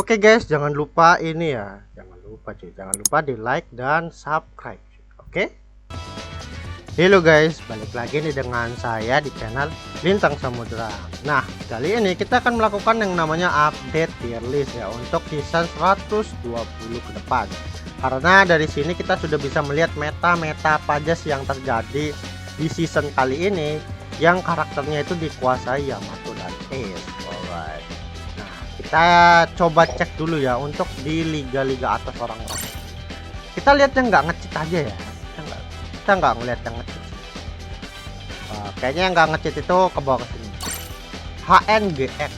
Oke guys, jangan lupa ini ya, jangan lupa di like dan subscribe. Oke. Halo guys, balik lagi nih dengan saya di channel Lintang Samudra. Nah, kali ini kita akan melakukan yang namanya update tier list ya untuk season 120 ke depan. Karena dari sini kita sudah bisa melihat meta-meta apa aja sih yang terjadi di season kali ini yang karakternya itu dikuasai Yamato dan Ace. Alright. Nah, kita coba cek dulu ya untuk di liga-liga atas orang-orang. Kita lihat yang nggak nge-cheat aja ya. Kita nggak ngeliat yang nge-cheat. Kayaknya yang nggak nge-cheat itu ke bawah ke sini. HNGX.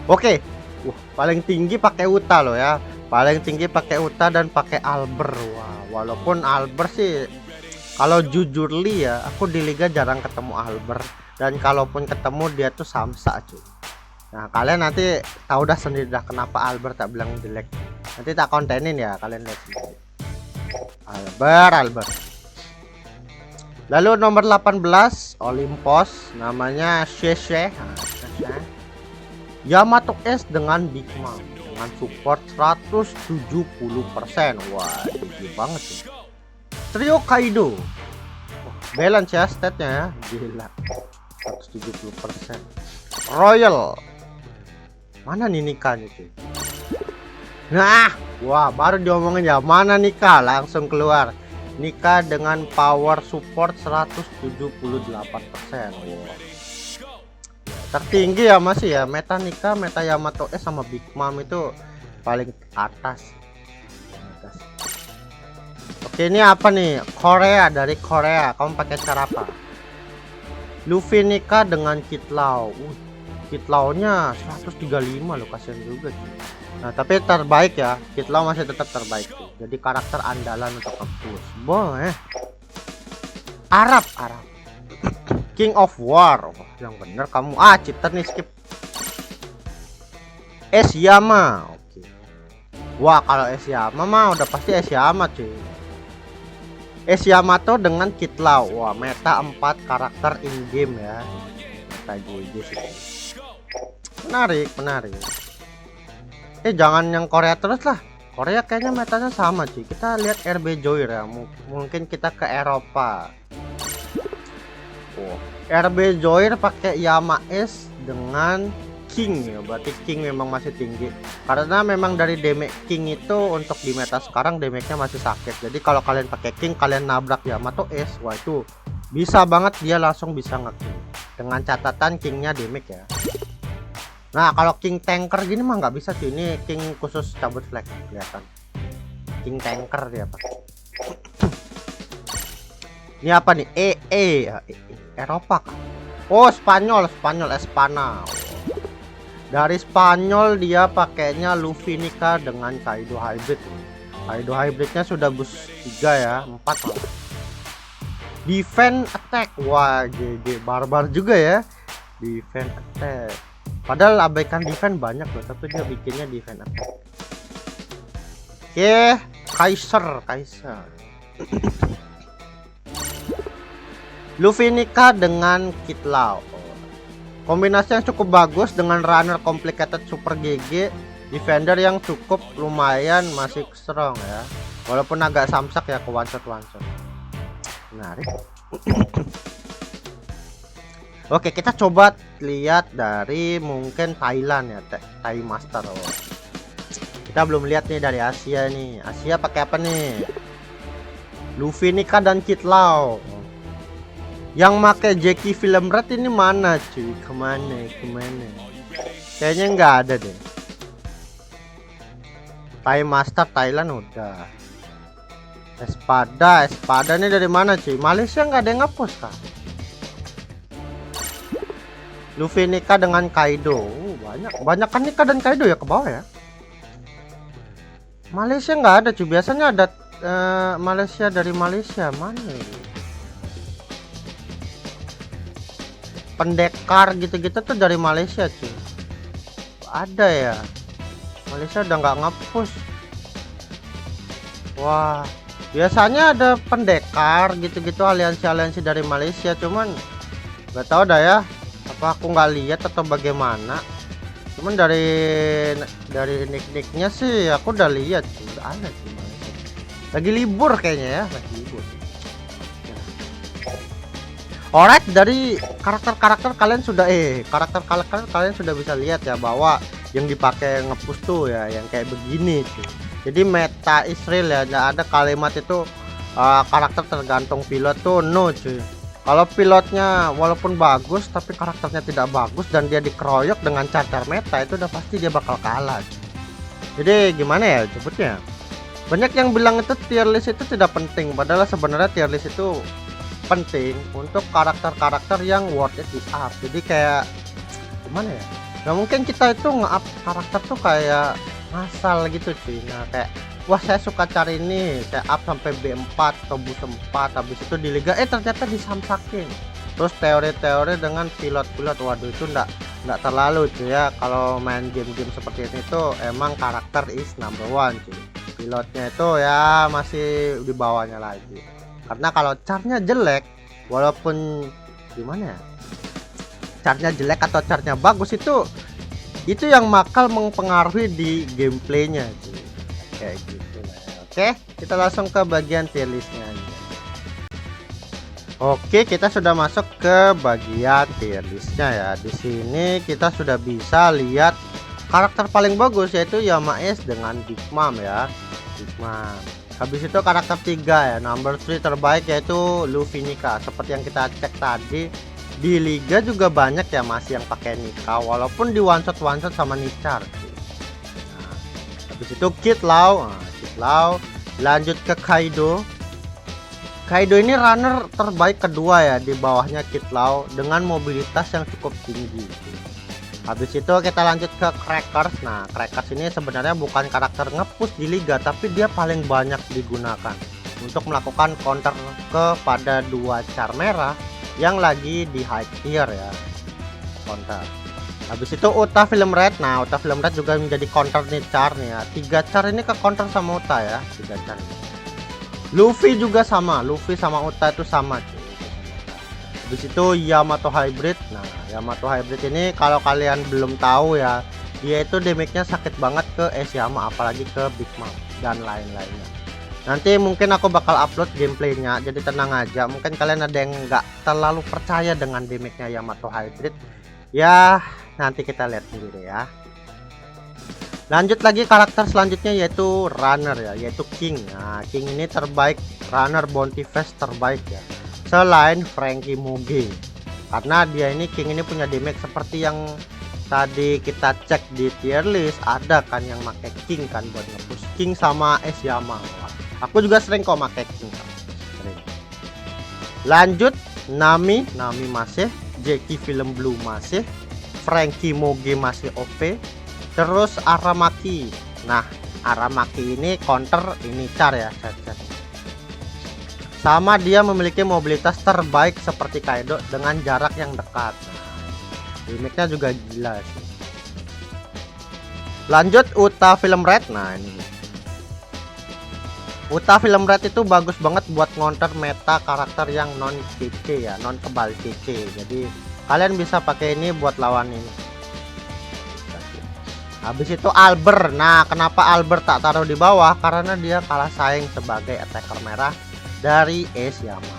Oke. Paling tinggi pakai Uta loh ya. Paling tinggi pakai Uta dan pakai Albert. Wah, walaupun Albert sih kalau jujur li ya, aku di liga jarang ketemu Albert, dan kalaupun ketemu dia tuh samsa cuy. Nah, kalian nanti tahu dah sendiri dah kenapa Albert tak bilang jelek. Nanti tak kontenin ya, kalian lihat sendiri. Albert. Lalu nomor 18 Olympus, namanya Sheshe. Yamato S dengan Big Mom dengan support 170%. Wah, gede banget sih. Trio Kaido. Balance ya statnya ya, gila 170%. Royal. Mana nih Nika nih cuy? Nah, wah baru diomongin ya, mana Nika langsung keluar. Nika dengan power support 178%. Wow. Tertinggi ya masih ya, meta Nika, meta Yamato S sama Big Mom itu paling atas. Oke, ini apa nih? Korea, dari Korea. Kamu pakai cara apa? Luffy Nika dengan Kid Lao. Kid Lao-nya 135 loh, kasihan juga sih. Nah, tapi terbaik ya. Kid Lao masih tetap terbaik tuh. Jadi karakter andalan untuk nge-push. Boleh. Arab. King of War. Oh, yang bener kamu. Cheater nih, skip. Esyama. Oke. Wah, kalau Esyama mah udah pasti Esyama cuy. Yamato dengan Kid Lao. Wah, meta 4 karakter in game ya. Meta GG sih. Menarik. Jangan yang Korea terus lah. Korea kayaknya metanya sama sih. Kita lihat RB Joir ya. Mungkin kita ke Eropa. RB Joir pakai Yama S dengan King ya, berarti King memang masih tinggi karena memang dari damage King itu untuk di meta sekarang damage-nya masih sakit. Jadi kalau kalian pakai King, kalian nabrak Yamato S, wah itu bisa banget dia langsung bisa nge-King dengan catatan Kingnya damage ya. Nah, kalau King tanker gini mah nggak bisa sih, ini King khusus cabut flag kelihatan. King tanker dia pakai. Ini apa nih? Eropa kan? Oh, Spanyol Espana. Dari Spanyol dia pakainya Luffy Nika dengan Kaido Hybrid. Kaido Hybridnya sudah boost 3 ya, 4 malah. Defense attack. Wah, GG barbar juga ya. Defense attack. Padahal abaikan defense banyak loh, tapi dia bikinnya defense attack. Oke, Kaiser. Luffy Nika dengan Kid Lao. Kombinasi yang cukup bagus dengan runner complicated super GG, defender yang cukup lumayan masih strong ya, walaupun agak samsak ya ke one shot. Menarik. Oke, kita coba lihat dari mungkin Thailand ya, Thai Master. Kita belum lihat nih dari Asia nih. Asia pakai apa nih? Luffy Nika dan Kid Lao. Yang make Jackie Film Red ini mana cuy? Kemana? Kayaknya nggak ada deh. Thai Master Thailand udah. Espada ini dari mana cuy? Malaysia nggak ada yang ngepost kah? Luffy Nika dengan Kaido. Banyak kan Nika dan Kaido ya ke bawah ya. Malaysia nggak ada cuy. Biasanya ada Malaysia, dari Malaysia mana ini? Pendekar gitu-gitu tuh dari Malaysia cuy. Ada ya. Malaysia udah nggak nge-push. Wah, biasanya ada pendekar gitu-gitu aliansi dari Malaysia, cuman nggak tahu dah ya Apa aku nggak lihat atau bagaimana? Cuman dari nick-nicknya sih aku udah lihat sih, udah ada sih. Lagi libur kayaknya ya, lagi libur. Alright, dari karakter-karakter kalian sudah karakter-karakter kalian sudah bisa lihat ya bahwa yang dipakai nge-push tuh ya yang kayak begini tuh. Jadi meta Israel ya, nggak ada kalimat itu karakter tergantung pilot tuh, no cuy. Kalau pilotnya walaupun bagus tapi karakternya tidak bagus dan dia dikeroyok dengan cacar meta, itu udah pasti dia bakal kalah. Jadi gimana ya sebutnya? Banyak yang bilang itu tier list itu tidak penting, padahal sebenarnya tier list itu penting untuk karakter-karakter yang worth it di up. Jadi kayak gimana ya? Nah mungkin kita itu nge-up karakter tuh kayak ngasal gitu cuy. Nah kayak wah saya suka cari ini, saya up sampai B4 atau bus 4, habis itu di liga ternyata disamsakin. Terus teori-teori dengan pilot-pilot, waduh itu enggak terlalu cuy ya. Kalau main game-game seperti ini tuh emang karakter is number one cuy. Pilotnya itu ya masih di bawahnya lagi. Karena kalau chartnya jelek, walaupun gimana ya, chartnya jelek atau chartnya bagus itu yang bakal mempengaruhi di gameplaynya cuy. Kayak gitu lah. Oke, kita langsung ke bagian tier listnya aja. Oke, kita sudah masuk ke bagian tier listnya ya. Di sini kita sudah bisa lihat karakter paling bagus yaitu Yamaes dengan Big Mom ya. Big Mom. Habis itu karakter 3 ya, number 3 terbaik yaitu Luffy Nika. Seperti yang kita cek tadi, di liga juga banyak ya masih yang pakai Nika walaupun di one shot sama Nichar. Habis itu Kid Lao, lanjut ke Kaido. Kaido ini runner terbaik kedua ya, di bawahnya Kid Lao dengan mobilitas yang cukup tinggi. Habis itu kita lanjut ke Crackers. Nah, Crackers ini sebenarnya bukan karakter nge-push di liga, tapi dia paling banyak digunakan untuk melakukan counter kepada dua char merah yang lagi di high tier ya. Counter. Habis itu Uta Film Red. Nah, Uta Film Red juga menjadi counter nih char nih ya. 3 char ini ke counter sama Uta ya, 3 char. Luffy juga sama, Luffy sama Uta itu sama cuy. Habis itu Yamato Hybrid. Nah, Yamato Hybrid ini kalau kalian belum tahu ya, dia itu damage-nya sakit banget ke Yama, apalagi ke Big Mom dan lain-lainnya. Nanti mungkin aku bakal upload gameplaynya, jadi tenang aja. Mungkin kalian ada yang nggak terlalu percaya dengan damage-nya Yamato Hybrid. Ya, nanti kita lihat sendiri ya. Lanjut lagi karakter selanjutnya yaitu runner ya, yaitu King. Nah, King ini terbaik, runner bounty fest terbaik ya, selain Frankie Muge. Karena dia ini King ini punya damage seperti yang tadi kita cek di tier list, ada kan yang pakai King kan buat nge-push King sama Yama. Aku juga sering kok pakai King kan. Sering. Lanjut Nami masih, Jackie Film Blue masih, Frankie Muge masih OP. Terus Aramaki. Nah, Aramaki ini counter ini char ya, sama dia memiliki mobilitas terbaik seperti Kaido dengan jarak yang dekat. Damage-nya juga gila sih. Lanjut Uta Film Red. Nah, ini Uta Film Red itu bagus banget buat ngonter meta karakter yang non CC ya, non kebal CC. Jadi kalian bisa pakai ini buat lawan ini. Habis itu Albert. Nah, kenapa Albert tak taruh di bawah? Karena dia kalah saing sebagai attacker merah dari Yama.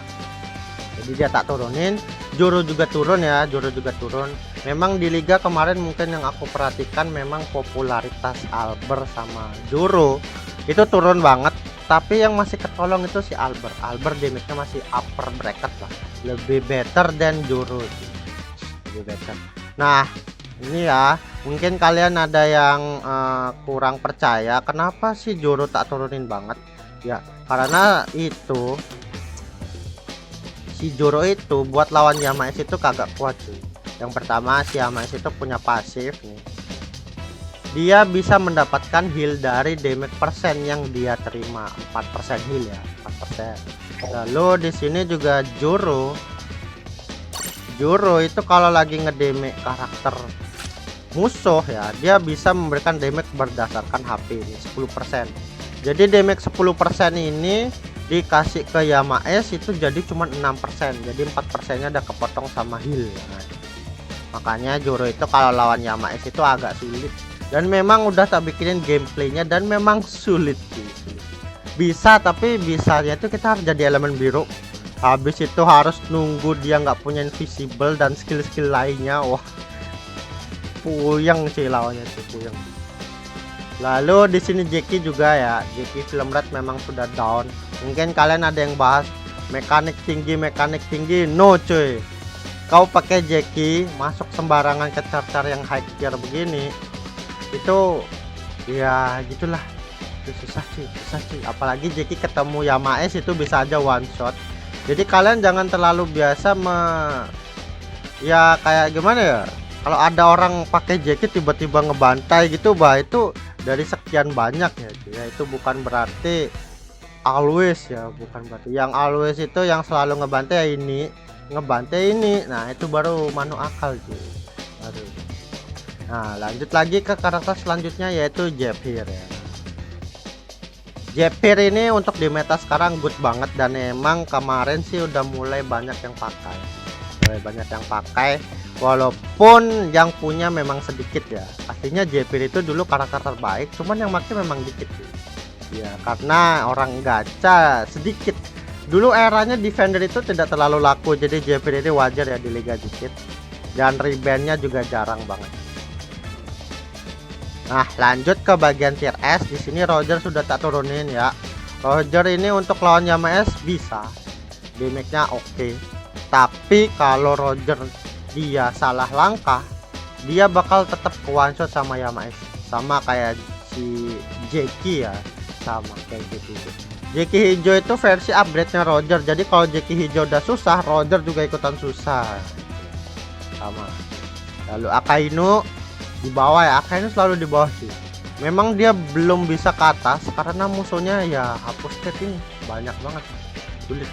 Jadi dia tak turunin. Joro juga turun ya, Joro juga turun. Memang di liga kemarin mungkin yang aku perhatikan memang popularitas Albert sama Joro itu turun banget. Tapi yang masih ketolong itu si Albert. Albert damage-nya masih upper bracket lah, lebih better than Joro, lebih better. Nah, ini ya mungkin kalian ada yang kurang percaya kenapa sih Joro tak turunin banget ya, karena itu si Joro itu buat lawan Yamaes itu kagak kuat cuy. Yang pertama, si Yamaes itu punya pasif nih, dia bisa mendapatkan heal dari damage persen yang dia terima, 4% heal ya, 4%. Lalu di sini juga Joro itu kalau lagi ngedamage karakter musuh ya, dia bisa memberikan damage berdasarkan HP ini 10%. Jadi damage 10% ini dikasih ke Yamaes itu jadi cuma 6%. Jadi 4%-nya udah kepotong sama heal. Nah, Makanya Zoro itu kalau lawan Yamaes itu agak sulit. Dan memang udah tak bikinin gameplaynya dan memang sulit sih. Bisa, tapi bisanya itu kita harus jadi elemen biru. Habis itu harus nunggu dia nggak punya invisible dan skill-skill lainnya. Wah, puyeng sih lawannya tuh, puyeng. Lalu di sini Jackie juga ya. Jackie film rate memang sudah down. Mungkin kalian ada yang bahas mekanik tinggi. No cuy, kau pakai Jackie masuk sembarangan ke char-char yang high tier begini, itu ya gitulah, itu susah sih. Apalagi Jackie ketemu Yamaes itu bisa aja one shot. Jadi kalian jangan terlalu biasa ya kayak gimana ya, kalau ada orang pakai Jackie tiba-tiba ngebantai gitu, bah itu dari sekian banyak ya itu bukan berarti always ya, bukan berarti yang always itu yang selalu ngebantai ini. Nah itu baru manu akal cuy. Aduh. Nah lanjut lagi ke karakter selanjutnya yaitu Zephyr ya. Zephyr ini untuk di meta sekarang good banget, dan emang kemarin sih udah mulai banyak yang pakai, walaupun yang punya memang sedikit ya. Pastinya Zephyr itu dulu karakter terbaik, cuman yang pakai memang dikit ya, karena orang gacha sedikit. Dulu eranya defender itu tidak terlalu laku, jadi Zephyr ini wajar ya di liga dikit, dan reboundnya juga jarang banget. Nah lanjut ke bagian tier S. Di sini Roger sudah tak turunin ya. Roger ini untuk lawan Yamaes bisa, damage-nya oke. Tapi kalau Roger dia salah langkah, dia bakal tetap ke one shot sama Yamaes, sama kayak si Jackie ya, sama kayak gitu. Jackie hijau itu versi upgrade-nya Roger. Jadi kalau Jackie hijau udah susah, Roger juga ikutan susah. Sama. Lalu Akainu di bawah ya. Akainu selalu di bawah sih. Memang dia belum bisa ke atas karena musuhnya ya hapus stat ini banyak banget. Sulit.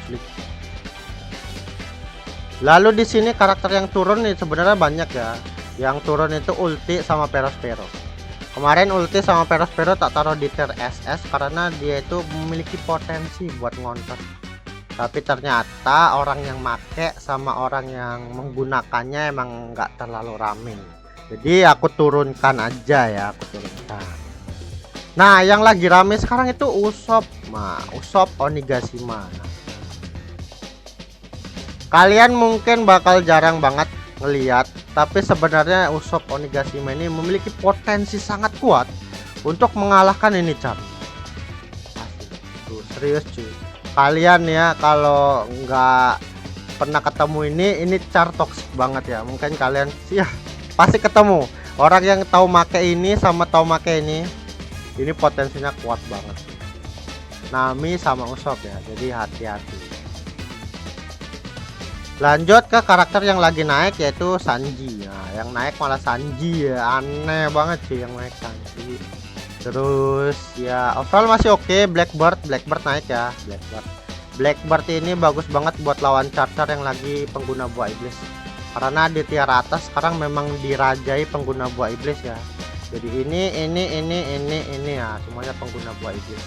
Lalu di sini karakter yang turun nih sebenarnya banyak ya. Yang turun itu ulti sama Perospero. Kemarin ulti sama Perospero tak taruh di tier SS karena dia itu memiliki potensi buat ngonter. Tapi ternyata orang yang make sama orang yang menggunakannya emang nggak terlalu rame. Jadi aku turunkan aja ya, Nah yang lagi rame sekarang itu Usopp. Usopp Onigashima. Kalian mungkin bakal jarang banget ngelihat, tapi sebenarnya Usopp Onigashima ini memiliki potensi sangat kuat untuk mengalahkan ini char. Tuh, serius cuy. Kalian ya kalau nggak pernah ketemu ini char toxic banget ya. Mungkin kalian ya pasti ketemu orang yang tahu make ini sama tahu make ini potensinya kuat banget. Nami sama Usopp ya, jadi hati-hati. Lanjut ke karakter yang lagi naik yaitu Sanji. Nah, yang naik malah Sanji ya, aneh banget sih yang naik Sanji. Terus ya overall masih oke. Blackbird naik ya. Blackbird ini bagus banget buat lawan char-char yang lagi pengguna buah iblis, karena di tier atas sekarang memang dirajai pengguna buah iblis ya. Jadi ini ya semuanya pengguna buah iblis.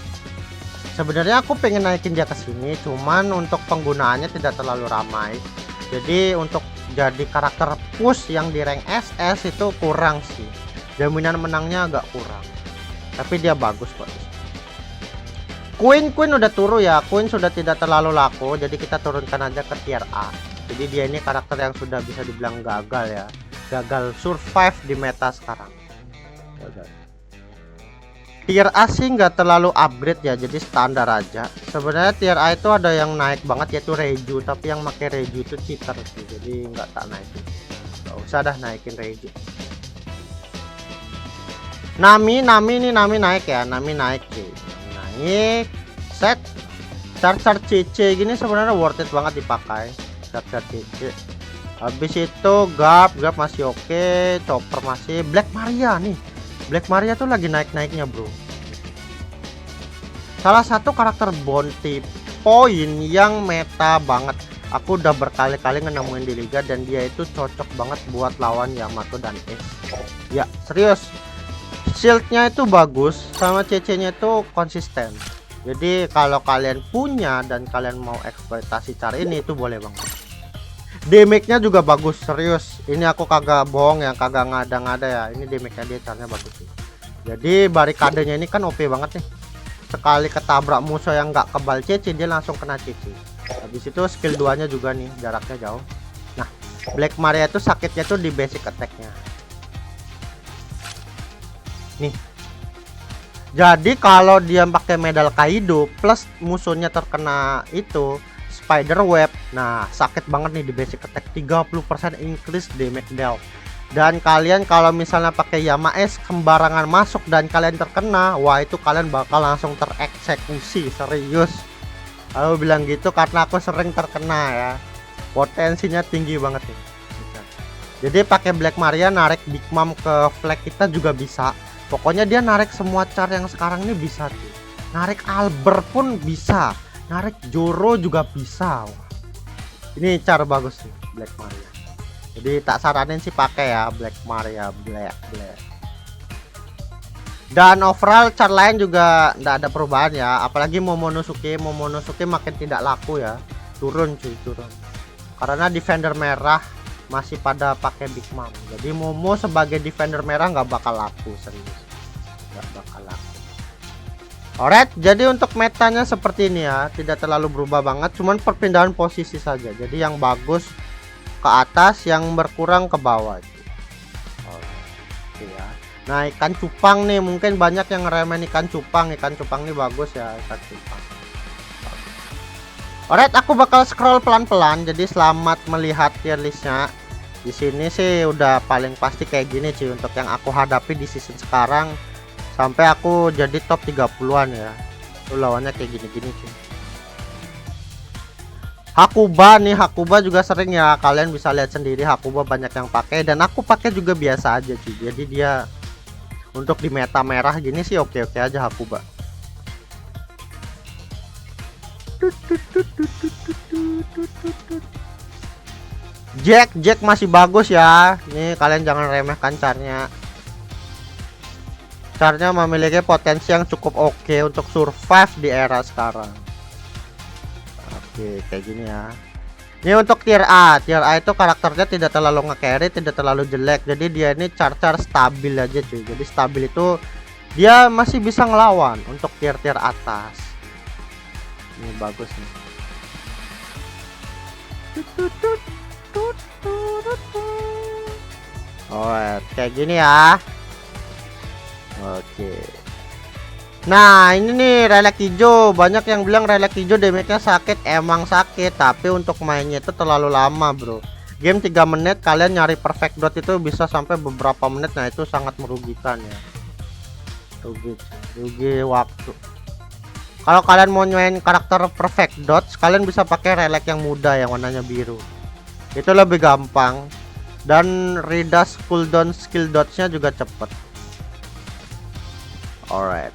Sebenarnya aku pengen naikin dia ke sini, cuman untuk penggunaannya tidak terlalu ramai. Jadi untuk jadi karakter push yang di rank SS itu kurang sih. Jaminan menangnya agak kurang. Tapi dia bagus kok. Queen udah turun ya. Queen sudah tidak terlalu laku, jadi kita turunkan aja ke tier A. Jadi dia ini karakter yang sudah bisa dibilang gagal ya. Gagal survive di meta sekarang. Tier A sih nggak terlalu upgrade ya, jadi standar aja. Sebenarnya tier A itu ada yang naik banget yaitu Reiju, tapi yang pakai Reiju itu cheater sih, jadi nggak tak naikin. Nggak usah dah naikin Reiju. Nami naik ya. Nami naik sih. Naik set char CC gini sebenarnya worth it banget dipakai. Char CC. Habis itu Garp masih oke, Chopper masih. Black Maria tuh lagi naik-naiknya bro. Salah satu karakter bounty point yang meta banget. Aku udah berkali-kali nemuin di liga dan dia itu cocok banget buat lawan Yamato dan Ace. Ya serius, shieldnya itu bagus sama CC nya itu konsisten. Jadi kalau kalian punya dan kalian mau eksploitasi cara ini itu boleh banget. Damage-nya juga bagus, serius. Ini aku kagak bohong ya, kagak ngada-ngada ya. Ini damage-nya dia caranya bagus sih. Jadi barikadenya ini kan OP banget nih. Sekali ketabrak musuh yang nggak kebal CC, dia langsung kena CC. Habis itu skill 2-nya juga nih, jaraknya jauh. Nah, Black Maria itu sakitnya tuh di basic attack-nya. Nih. Jadi kalau dia pakai medal Kaido plus musuhnya terkena itu spider web, nah sakit banget nih di basic attack. 30% increase damage dealt. Dan kalian kalau misalnya pakai Yamaes sembarangan masuk dan kalian terkena, wah itu kalian bakal langsung tereksekusi, serius. Aku bilang gitu karena aku sering terkena ya. Potensinya tinggi banget nih. Jadi pakai Black Maria narik Big Mom ke flag kita juga bisa. Pokoknya dia narik semua char yang sekarang ini bisa tuh. Narik Albert pun bisa. Narik Joro juga bisa. Wah. Ini cara bagus nih Black Maria. Jadi tak saranin sih pakai ya Black Maria Black. Dan overall char lain juga nggak ada perubahan ya. Apalagi Momonosuke makin tidak laku ya. Turun cuy, turun. Karena defender merah masih pada pakai Big Mom. Jadi Momo sebagai defender merah nggak bakal laku, serius. Nggak bakal laku. Alright, jadi untuk metanya seperti ini ya, tidak terlalu berubah banget, cuman perpindahan posisi saja. Jadi yang bagus ke atas, yang berkurang ke bawah. Oke ya. Nah, ikan cupang nih, mungkin banyak yang ngeremehin ikan cupang. Ikan cupang nih bagus ya, ikan cupang. Alright, aku bakal scroll pelan-pelan. Jadi selamat melihat tier listnya. Di sini sih udah paling pasti kayak gini sih untuk yang aku hadapi di season sekarang. Sampai aku jadi top 30-an ya. Tuh lawannya kayak gini-gini sih. Hakuba nih, Hakuba juga sering ya. Kalian bisa lihat sendiri Hakuba banyak yang pakai dan aku pakai juga biasa aja sih. Jadi dia untuk di meta merah gini sih oke-oke aja Hakuba. Jack masih bagus ya. Nih kalian jangan remehkan caranya. Caranya memiliki potensi yang cukup oke untuk survive di era sekarang. Oke, kayak gini ya. Ini untuk tier A. Tier A itu karakternya tidak terlalu nge-carry, tidak terlalu jelek. Jadi dia ini char-char stabil aja cuy. Jadi stabil itu dia masih bisa ngelawan untuk tier-tier atas. Ini bagus nih. Oh, kayak gini ya. Oke. Nah, ini nih relic hijau. Banyak yang bilang relic hijau damage-nya sakit. Emang sakit, tapi untuk mainnya itu terlalu lama, bro. Game 3 menit kalian nyari perfect dot itu bisa sampai beberapa menit. Nah, itu sangat merugikan ya. Rugi waktu. Kalau kalian mau main karakter perfect dot, kalian bisa pakai relic yang muda yang warnanya biru. Itu lebih gampang dan redash cooldown skill dots-nya juga cepet. Alright.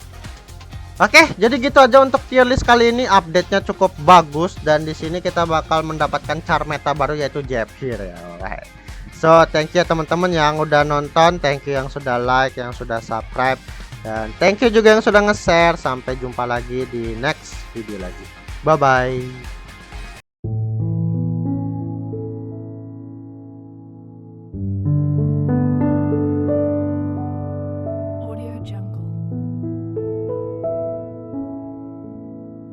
Oke, jadi gitu aja untuk tier list kali ini. Update-nya cukup bagus dan di sini kita bakal mendapatkan char meta baru yaitu Zephyr ya. Alright. So, thank you teman-teman yang udah nonton, thank you yang sudah like, yang sudah subscribe, dan thank you juga yang sudah nge-share. Sampai jumpa lagi di next video lagi. Bye bye.